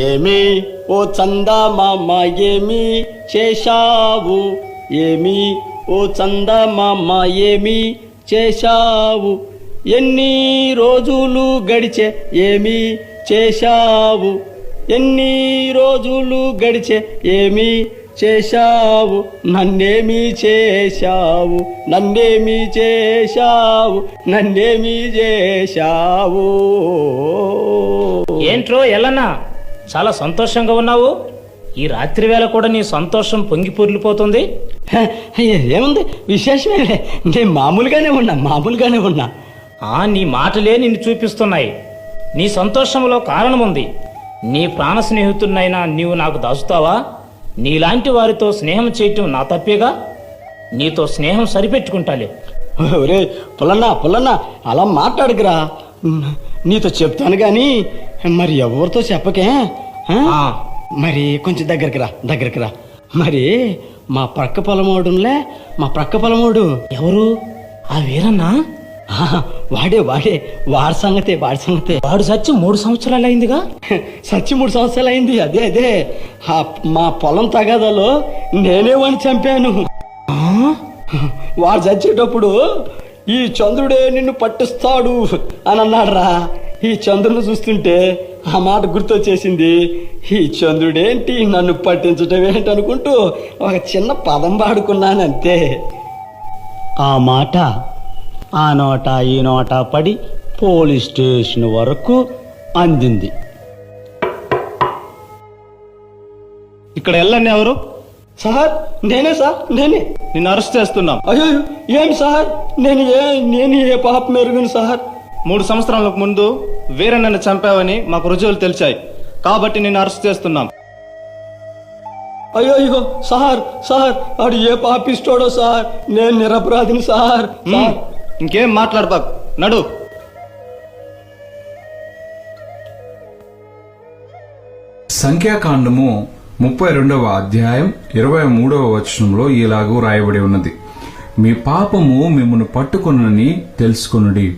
ఏమి ఓ చందమామ ఏమి చేశావు, ఏమి ఓ చందమామ ఏమి చేశావు, ఎన్ని రోజులు గడిచే ఏమి చేశావు, ఎన్ని రోజులు గడిచే ఏమి చేశావు, నన్నేమి చేశావు, నన్నేమి చేశావు, నన్నేమి చేశావు. ఏంట్రో ఎల్లన్నా చాలా సంతోషంగా ఉన్నావు. ఈ రాత్రి వేళ కూడా నీ సంతోషం పొంగి పొర్లిపోతుంది. ఏముంది విశేషమే, నేను మామూలుగానే ఉన్నా. నీ మాటలే నిన్ను చూపిస్తున్నాయి. నీ సంతోషంలో కారణం ఉంది. నీ ప్రాణ స్నేహితుడినైనా నీవు నాకు దాచుతావా? నీలాంటి వారితో స్నేహం చేయటం నా తప్పేగా. నీతో స్నేహం సరిపెట్టుకుంటాలే. ఒరే పుల్లన్నా అలా మాట్లాడుకురా. నీతో చెప్తాను గాని మరి ఎవరితో చెప్పకే. మరి కొంచెం దగ్గరికి రా. మరి మా ప్రక్క పొలమోడు ఎవరు? ఆ వీరన్నా? వాడే వాడి సంగతే. వాడు చచ్చి 3 సంవత్సరాలు అయిందిగా. చచ్చి 3 సంవత్సరాలు అయింది. అదే మా పొలం తగాదాలో నేనే వాడిని చంపాను. వాడు చచ్చేటప్పుడు ఈ చంద్రుడే నిన్ను పట్టిస్తాడు అని అన్నాడురా. ఈ చంద్రుని చూస్తుంటే ఆ మాట గుర్తొచ్చేసింది. ఈ చంద్రుడేంటి నన్ను పట్టించడం ఏంటి అనుకుంటూ ఒక చిన్న పదం పాడుకున్నానంతే. ఆ మాట ఆ నోట ఈ నోట పడి పోలీస్ స్టేషన్ వరకు అందింది. ఇక్కడ ఎల్లని ఎవరు? సార్ నేనే. నిన్ను అరెస్ట్ చేస్తున్నాం. అయ్యో ఏం సార్, నేను ఏ పాప మెరుగును సార్. 3 సంవత్సరాలకు ముందు వీరన్నను చంపావని మాకు రుజువులు తెలిసాయి కాబట్టి నిన్ను అరెస్ట్ చేస్తున్నాం. అయ్యో సార్ వాడు ఏ పాపిస్తాడో సార్, నేను నిరపరాధిని సార్. ఇంకేం మాట్లాడబాకు, నడు. సంఖ్యాకాండము 32వ అధ్యాయం 23వ వచనంలో ఇలాగూ రాయబడి ఉన్నది, మీ పాపము మిమ్మును పట్టుకొనునని తెలుసుకొనుడి.